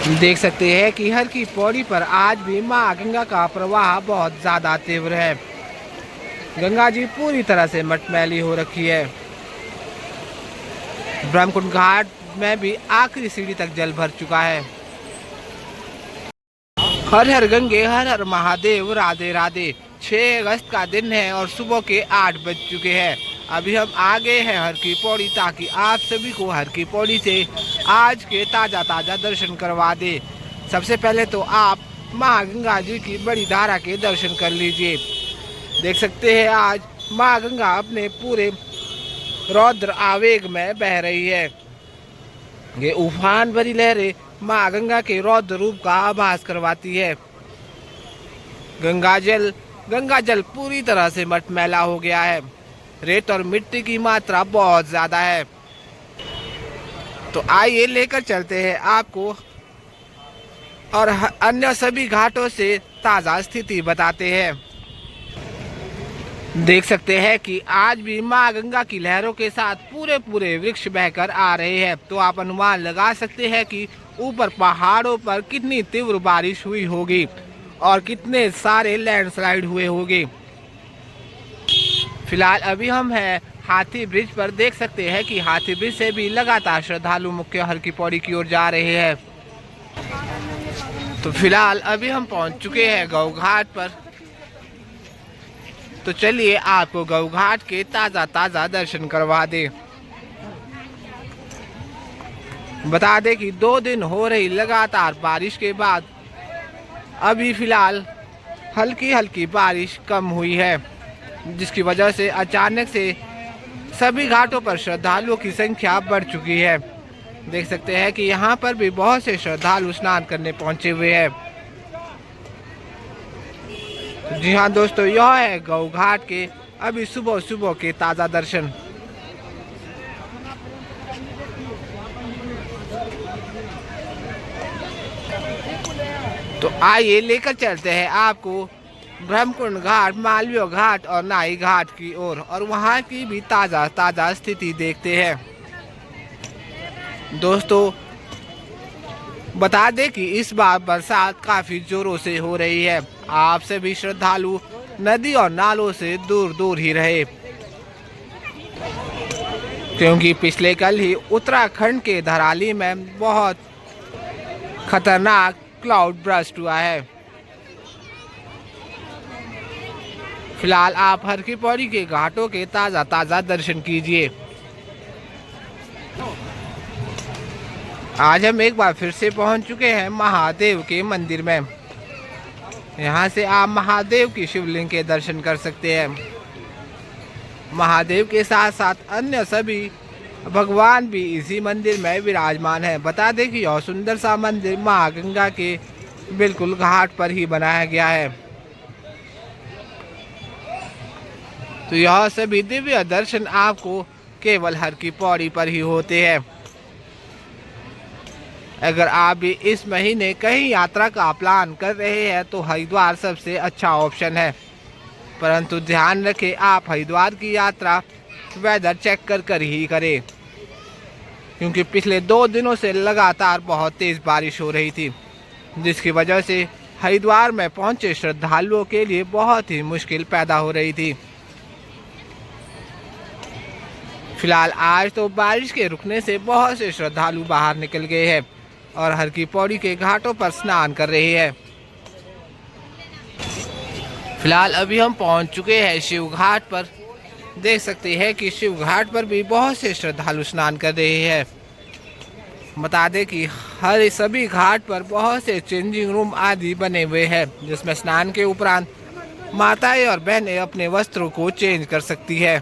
देख सकते हैं कि हर की पौड़ी पर आज भी मां गंगा का प्रवाह बहुत ज्यादा तीव्र है। गंगा जी पूरी तरह से मटमैली हो रखी है। ब्रह्मकुंड घाट में भी आखिरी सीढ़ी तक जल भर चुका है। हर हर गंगे हर हर महादेव राधे राधे। 6 अगस्त का दिन है और सुबह के 8 बज चुके हैं। अभी हम आ गए हैं हर की पौड़ी, ताकि आप सभी को हर की पौड़ी से आज के ताज़ा ताज़ा दर्शन करवा दे। सबसे पहले तो आप माँ गंगा जी की बड़ी धारा के दर्शन कर लीजिए। देख सकते हैं आज माँ गंगा अपने पूरे रौद्र आवेग में बह रही है। ये उफान भरी लहरें माँ गंगा के रौद्र रूप का आभास करवाती है। गंगा जल पूरी तरह से मटमैला हो गया है। रेत और मिट्टी की मात्रा बहुत ज्यादा है। तो आइए लेकर चलते हैं आपको और अन्य सभी घाटों से ताज़ा स्थिति बताते हैं। देख सकते हैं कि आज भी माँ गंगा की लहरों के साथ पूरे पूरे वृक्ष बहकर आ रहे हैं। तो आप अनुमान लगा सकते हैं कि ऊपर पहाड़ों पर कितनी तीव्र बारिश हुई होगी और कितने सारे लैंडस्लाइड हुए होंगे। फिलहाल अभी हम हैं हाथी ब्रिज पर। देख सकते हैं कि हाथी ब्रिज से भी लगातार श्रद्धालु मुख्य हर की पौड़ी की ओर जा रहे हैं। तो फिलहाल अभी हम पहुंच चुके हैं गौ घाट पर। तो चलिए आपको गौ घाट के ताज़ा ताज़ा दर्शन करवा दे। बता दें कि 2 दिन हो रही लगातार बारिश के बाद अभी फिलहाल हल्की हल्की बारिश कम हुई है, जिसकी वजह से अचानक से सभी घाटों पर श्रद्धालुओं की संख्या बढ़ चुकी है। देख सकते हैं कि यहाँ पर भी बहुत से श्रद्धालु स्नान करने पहुँचे हुए हैं। जी हाँ दोस्तों, यह है गौ घाट के अभी सुबह सुबह के ताज़ा दर्शन। तो आइए लेकर चलते हैं आपको ब्रह्मकुंड घाट, मालवीय घाट और नाई घाट की ओर और वहाँ की भी ताज़ा ताज़ा स्थिति देखते हैं। दोस्तों बता दें कि इस बार बरसात काफ़ी जोरों से हो रही है। आप सभी श्रद्धालु नदी और नालों से दूर दूर ही रहे, क्योंकि पिछले कल ही उत्तराखंड के धराली में बहुत खतरनाक क्लाउड बर्स्ट हुआ है। फिलहाल आप हर की पौड़ी के घाटों के ताज़ा ताज़ा दर्शन कीजिए। आज हम एक बार फिर से पहुंच चुके हैं महादेव के मंदिर में। यहां से आप महादेव की शिवलिंग के दर्शन कर सकते हैं। महादेव के साथ साथ अन्य सभी भगवान भी इसी मंदिर में विराजमान है। बता दें कि यह सुंदर सा मंदिर माँ गंगा के बिल्कुल घाट पर ही बनाया गया है। तो यह सभी दिव्य दर्शन आपको केवल हर की पौड़ी पर ही होते हैं। अगर आप भी इस महीने कहीं यात्रा का प्लान कर रहे हैं तो हरिद्वार सबसे अच्छा ऑप्शन है। परंतु ध्यान रखें, आप हरिद्वार की यात्रा वेदर चेक कर ही करें, क्योंकि पिछले 2 दिनों से लगातार बहुत तेज़ बारिश हो रही थी, जिसकी वजह से हरिद्वार में पहुंचे श्रद्धालुओं के लिए बहुत ही मुश्किल पैदा हो रही थी। फिलहाल आज तो बारिश के रुकने से बहुत से श्रद्धालु बाहर निकल गए हैं और हर की पौड़ी के घाटों पर स्नान कर रहे हैं। फिलहाल अभी हम पहुंच चुके हैं शिव घाट पर। देख सकते हैं कि शिव घाट पर भी बहुत से श्रद्धालु स्नान कर रहे हैं। बता दें कि हर सभी घाट पर बहुत से चेंजिंग रूम आदि बने हुए हैं, जिसमें स्नान के उपरांत माताएं और बहनें अपने वस्त्रों को चेंज कर सकती है।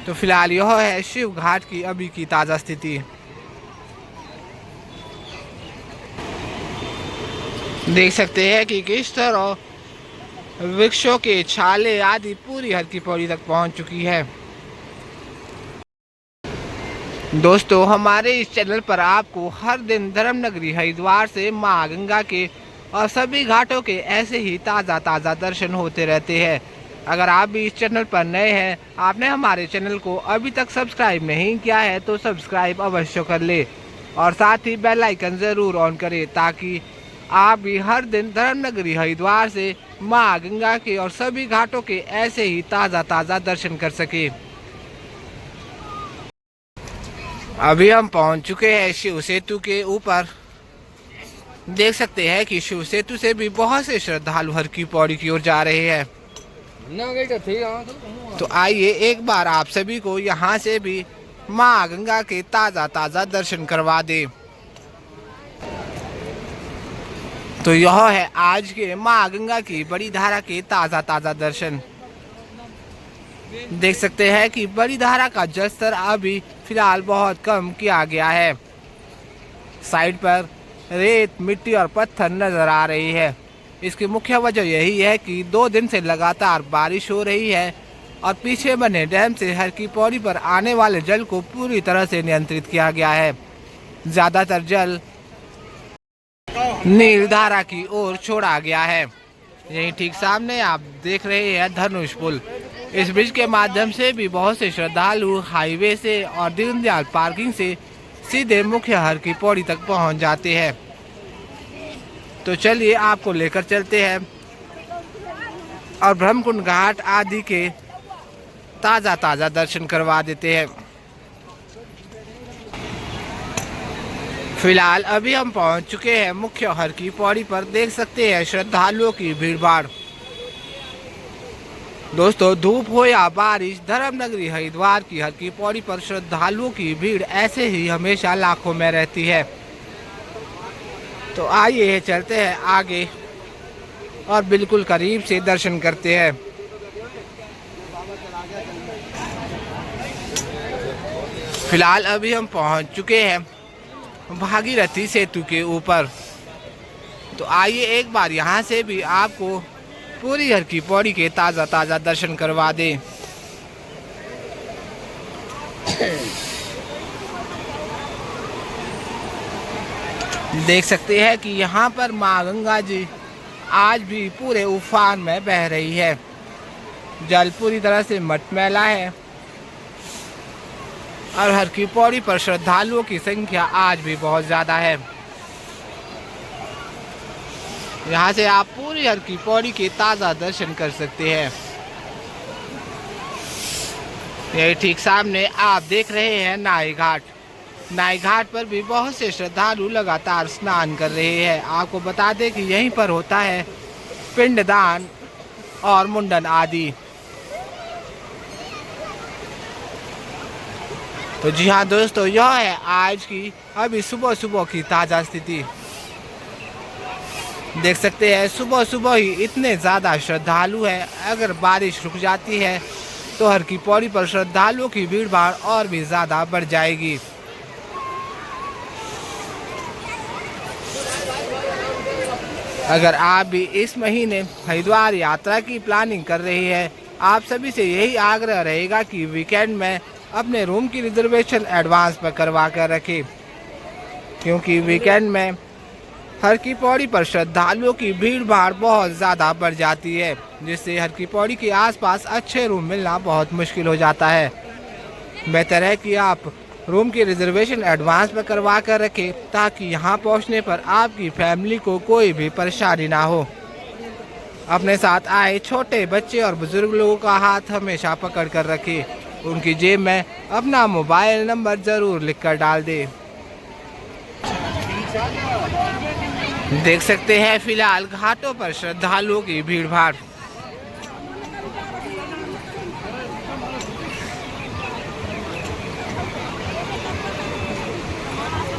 तो फिलहाल यह है शिव घाट की अभी की ताज़ा स्थिति। देख सकते हैं कि किस तरह वृक्षों के छाले आदि पूरी हर की पौड़ी तक पहुंच चुकी है। दोस्तों हमारे इस चैनल पर आपको हर दिन धर्मनगरी हरिद्वार से माँ गंगा के और सभी घाटों के ऐसे ही ताज़ा ताज़ा दर्शन होते रहते हैं। अगर आप भी इस चैनल पर नए हैं, आपने हमारे चैनल को अभी तक सब्सक्राइब नहीं किया है तो सब्सक्राइब अवश्य कर ले, और साथ ही बेल आइकन ज़रूर ऑन करें ताकि आप भी हर दिन धर्मनगरी हरिद्वार से माँ गंगा के और सभी घाटों के ऐसे ही ताज़ा दर्शन कर सके। अभी हम पहुंच चुके हैं शिव सेतु के ऊपर। देख सकते हैं कि शिव सेतु से भी बहुत से श्रद्धालु हर की पौड़ी की ओर जा रहे हैं। तो आइए एक बार आप सभी को यहाँ से भी माँ गंगा के ताज़ा दर्शन करवा दे। तो यह है आज के माँ गंगा की बड़ी धारा के ताज़ा दर्शन। देख सकते हैं कि बड़ी धारा का जलस्तर अभी फिलहाल बहुत कम किया गया है। साइड पर रेत, मिट्टी और पत्थर नजर आ रही है। इसकी मुख्य वजह यही है कि 2 दिन से लगातार बारिश हो रही है और पीछे बने डैम से हर की पौड़ी पर आने वाले जल को पूरी तरह से नियंत्रित किया गया है। ज़्यादातर जल नील धारा की ओर छोड़ा गया है। यही ठीक सामने आप देख रहे हैं धनुष पुल। इस ब्रिज के माध्यम से भी बहुत से श्रद्धालु हाईवे से और दीनदयाल पार्किंग से सीधे मुख्य हर की पौड़ी तक पहुंच जाते हैं। तो चलिए आपको लेकर चलते हैं और ब्रह्मकुंड घाट आदि के ताज़ा दर्शन करवा देते हैं। फिलहाल अभी हम पहुंच चुके हैं मुख्य हर की पौड़ी पर। देख सकते हैं श्रद्धालुओं की भीड़ भाड़। दोस्तों, धूप हो या बारिश, धर्मनगरी हरिद्वार की हर की पौड़ी पर श्रद्धालुओं की भीड़ ऐसे ही हमेशा लाखों में रहती है। तो आइए चलते हैं आगे और बिल्कुल करीब से दर्शन करते हैं। फिलहाल अभी हम पहुंच चुके हैं भागीरथी सेतु के ऊपर। तो आइए एक बार यहाँ से भी आपको पूरी हर की पौड़ी के ताज़ा दर्शन करवा दें। देख सकते हैं कि यहाँ पर माँ गंगा जी आज भी पूरे उफान में बह रही है। जल पूरी तरह से मटमैला है और हर की पौड़ी पर श्रद्धालुओं की संख्या आज भी बहुत ज़्यादा है। यहाँ से आप पूरी हर की पौड़ी के ताज़ा दर्शन कर सकते हैं। यही ठीक सामने आप देख रहे हैं नाई घाट। नाई घाट पर भी बहुत से श्रद्धालु लगातार स्नान कर रहे हैं। आपको बता दें कि यहीं पर होता है पिंडदान और मुंडन आदि। तो जी हाँ दोस्तों, यह है आज की अभी सुबह की ताज़ा स्थिति। देख सकते हैं सुबह ही इतने ज़्यादा श्रद्धालु हैं। अगर बारिश रुक जाती है तो हर की पौड़ी पर श्रद्धालुओं की भीड़ भाड़ और भी ज़्यादा बढ़ जाएगी। अगर आप भी इस महीने हरिद्वार यात्रा की प्लानिंग कर रहे हैं, आप सभी से यही आग्रह रहेगा कि वीकेंड में अपने रूम की रिजर्वेशन एडवांस पर करवा कर रखें, क्योंकि वीकेंड में हर की पौड़ी पर श्रद्धालुओं की भीड़ भाड़ बहुत ज़्यादा बढ़ जाती है, जिससे हर की पौड़ी के आसपास अच्छे रूम मिलना बहुत मुश्किल हो जाता है। बेहतर है कि आप रूम की रिजर्वेशन एडवांस में करवा कर रखें ताकि यहाँ पहुँचने पर आपकी फैमिली को कोई भी परेशानी ना हो। अपने साथ आए छोटे बच्चे और बुजुर्ग लोगों का हाथ हमेशा पकड़ कर रखें। उनकी जेब में अपना मोबाइल नंबर ज़रूर लिख कर डाल दें। देख सकते हैं फिलहाल घाटों पर श्रद्धालुओं की भीड़ भाड़।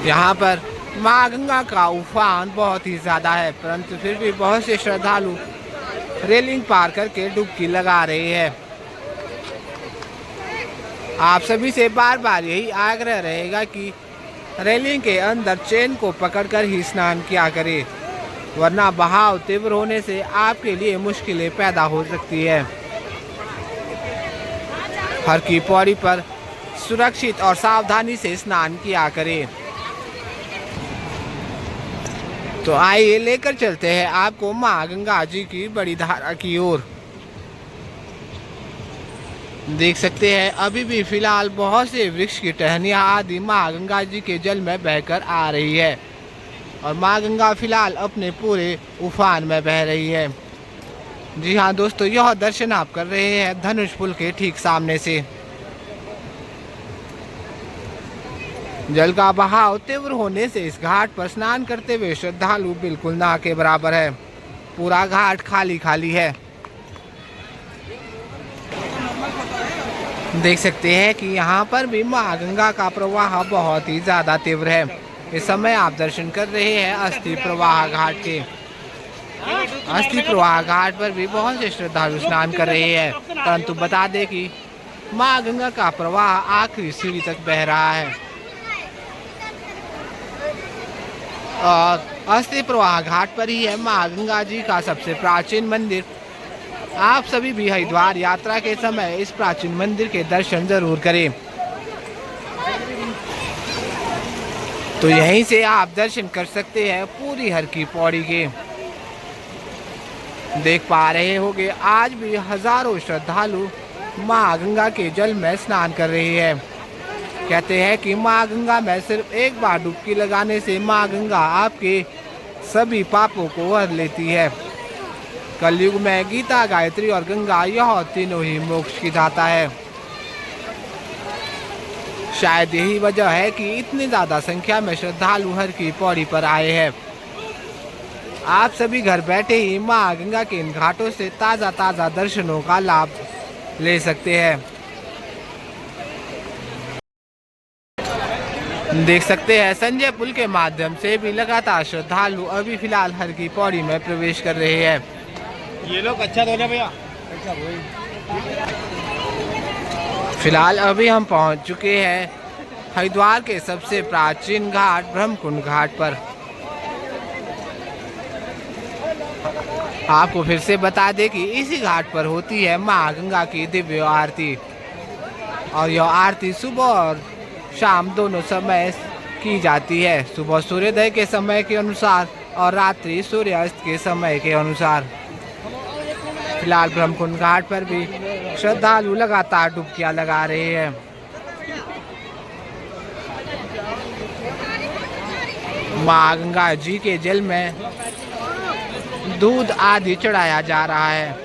यहाँ पर माँ गंगा का उफान बहुत ही ज़्यादा है, परंतु फिर भी बहुत से श्रद्धालु रेलिंग पार करके डुबकी लगा रहे हैं। आप सभी से बार यही आग्रह रहेगा कि रेलिंग के अंदर चेन को पकड़कर ही स्नान किया करें, वरना बहाव तीव्र होने से आपके लिए मुश्किलें पैदा हो सकती है। हर की पौड़ी पर सुरक्षित और सावधानी से स्नान किया करें। तो आइए लेकर चलते हैं आपको माँ गंगा जी की बड़ी धारा की ओर। देख सकते हैं अभी भी फिलहाल बहुत से वृक्ष की टहनियाँ आदि माँ गंगा जी के जल में बहकर आ रही है और माँ गंगा फिलहाल अपने पूरे उफान में बह रही है। जी हाँ दोस्तों, यह दर्शन आप कर रहे हैं धनुष पुल के ठीक सामने से। जल का बहाव तीव्र होने से इस घाट पर स्नान करते हुए श्रद्धालु बिल्कुल ना के बराबर है। पूरा घाट खाली खाली है। देख सकते हैं कि यहाँ पर भी माँ गंगा का प्रवाह बहुत ही ज्यादा तीव्र है। इस समय आप दर्शन कर रहे हैं अस्थि प्रवाह घाट के। अस्थि प्रवाह घाट पर भी बहुत से श्रद्धालु स्नान कर रहे हैं, परंतु बता दें कि माँ गंगा का प्रवाह आखिरी सीढ़ी तक बह रहा है और अस्थि प्रवाह घाट पर ही है माँ गंगा जी का सबसे प्राचीन मंदिर। आप सभी भी हरिद्वार यात्रा के समय इस प्राचीन मंदिर के दर्शन जरूर करें। तो यहीं से आप दर्शन कर सकते हैं पूरी हर की पौड़ी के। देख पा रहे होंगे आज भी हजारों श्रद्धालु माँ गंगा के जल में स्नान कर रहे हैं। कहते हैं कि माँ गंगा में सिर्फ एक बार डुबकी लगाने से माँ गंगा आपके सभी पापों को हर लेती है। कलयुग में गीता, गायत्री और गंगा यह तीनों ही मोक्ष की दाता है। शायद यही वजह है कि इतनी ज्यादा संख्या में श्रद्धालु हर की पौड़ी पर आए हैं। आप सभी घर बैठे ही माँ गंगा के इन घाटों से ताज़ा ताज़ा दर्शनों का लाभ ले सकते हैं। देख सकते हैं संजय पुल के माध्यम से भी लगातार श्रद्धालु अभी फिलहाल हर की पौड़ी में प्रवेश कर रहे हैं। ये लोग अच्छा धोने भैया। फिलहाल अभी हम पहुंच चुके हैं हरिद्वार के सबसे प्राचीन घाट ब्रह्मकुंड घाट पर। आपको फिर से बता दें कि इसी घाट पर होती है माँ गंगा की दिव्य आरती और यह आरती सुबह और शाम दोनों समय की जाती है। सुबह सूर्योदय के समय के अनुसार और रात्रि सूर्यास्त के समय के अनुसार। फिलहाल ब्रह्मकुंड घाट पर भी श्रद्धालु लगातार डुबकियां लगा रहे हैं। माँ गंगा जी के जल में दूध आदि चढ़ाया जा रहा है।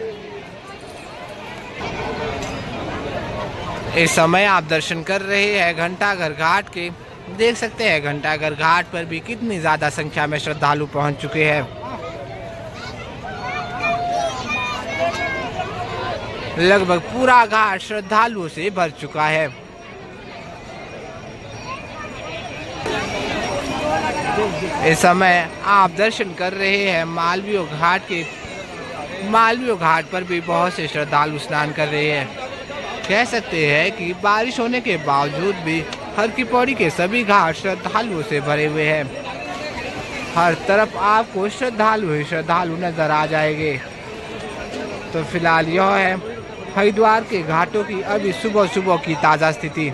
इस समय आप दर्शन कर रहे हैं घंटाघर घाट के। देख सकते हैं घंटाघर घाट पर भी कितनी ज्यादा संख्या में श्रद्धालु पहुंच चुके हैं। लगभग पूरा घाट श्रद्धालुओं से भर चुका है। इस समय आप दर्शन कर रहे हैं मालवीय घाट के। मालवीय घाट पर भी बहुत से श्रद्धालु स्नान कर रहे हैं। कह सकते हैं कि बारिश होने के बावजूद भी हर की पौड़ी के सभी घाट श्रद्धालुओं से भरे हुए हैं। हर तरफ आपको श्रद्धालु ही श्रद्धालु नजर आ जाएंगे। तो फिलहाल यह है हरिद्वार के घाटों की अभी सुबह सुबह की ताज़ा स्थिति।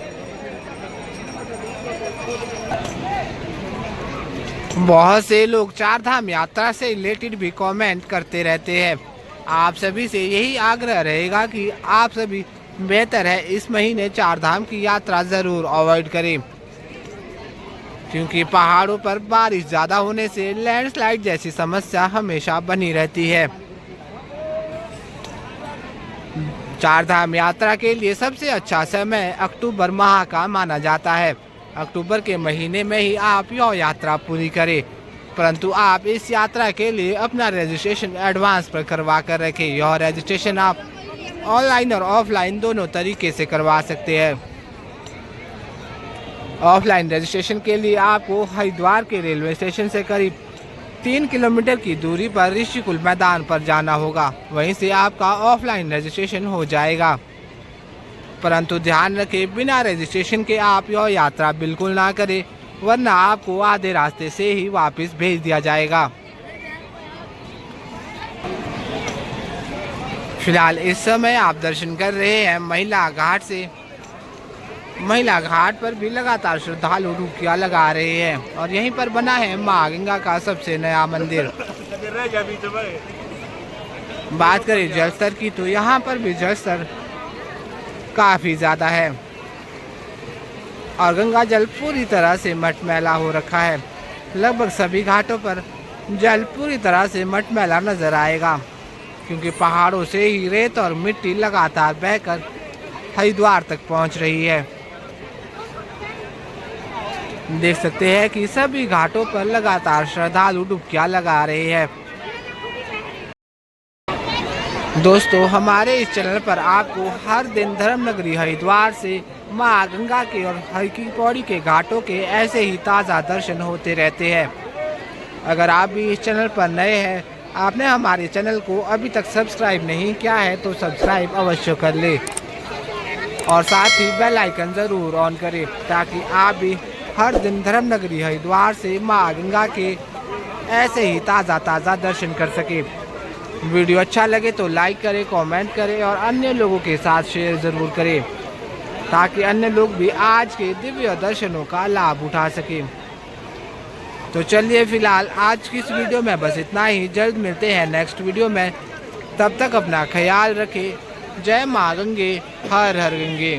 बहुत से लोग चार धाम यात्रा से रिलेटेड भी कमेंट करते रहते हैं। आप सभी से यही आग्रह रहेगा कि आप सभी बेहतर है इस महीने चार धाम की यात्रा ज़रूर अवॉइड करें, क्योंकि पहाड़ों पर बारिश ज़्यादा होने से लैंडस्लाइड जैसी समस्या हमेशा बनी रहती है। चार धाम यात्रा के लिए सबसे अच्छा समय अक्टूबर माह का माना जाता है। अक्टूबर के महीने में ही आप यह यात्रा पूरी करें, परंतु आप इस यात्रा के लिए अपना रजिस्ट्रेशन एडवांस पर करवा कर रखें। यह रजिस्ट्रेशन आप ऑनलाइन और ऑफलाइन दोनों तरीके से करवा सकते हैं। ऑफलाइन रजिस्ट्रेशन के लिए आपको हरिद्वार के रेलवे स्टेशन से करीब 3 किलोमीटर की दूरी पर ऋषिकुल मैदान पर जाना होगा। वहीं से आपका ऑफलाइन रजिस्ट्रेशन हो जाएगा। परंतु ध्यान रखें, बिना रजिस्ट्रेशन के आप यह यात्रा बिल्कुल ना करें, वरना आपको आधे रास्ते से ही वापस भेज दिया जाएगा। फिलहाल इस समय आप दर्शन कर रहे हैं महिला घाट से। महिला घाट पर भी लगातार श्रद्धालु डुबकियां लगा रहे हैं और यहीं पर बना है माँ गंगा का सबसे नया मंदिर। बात करें जल स्तर की तो यहाँ पर भी जल स्तर काफ़ी ज़्यादा है और गंगा जल पूरी तरह से मटमैला हो रखा है। लगभग सभी घाटों पर जल पूरी तरह से मटमैला नजर आएगा, क्योंकि पहाड़ों से ही रेत और मिट्टी लगातार बहकर हरिद्वार तक पहुंच रही है। देख सकते हैं कि सभी घाटों पर लगातार श्रद्धालु डुबकियां लगा रहे हैं। दोस्तों, हमारे इस चैनल पर आपको हर दिन धर्म नगरी हरिद्वार से मां गंगा के और हर की पौड़ी के घाटों के ऐसे ही ताज़ा दर्शन होते रहते हैं। अगर आप भी इस चैनल पर नए हैं, आपने हमारे चैनल को अभी तक सब्सक्राइब नहीं किया है तो सब्सक्राइब अवश्य कर ले और साथ ही बेल आइकन ज़रूर ऑन करें, ताकि आप भी हर दिन धर्म नगरी हरिद्वार से मां गंगा के ऐसे ही ताज़ा दर्शन कर सके। वीडियो अच्छा लगे तो लाइक करें, कमेंट करें और अन्य लोगों के साथ शेयर ज़रूर करें, ताकि अन्य लोग भी आज के दिव्य दर्शनों का लाभ उठा सकें। तो चलिए फिलहाल आज की इस वीडियो में बस इतना ही। जल्द मिलते हैं नेक्स्ट वीडियो में, तब तक अपना ख्याल रखें। जय माँ गंगे, हर हर गंगे।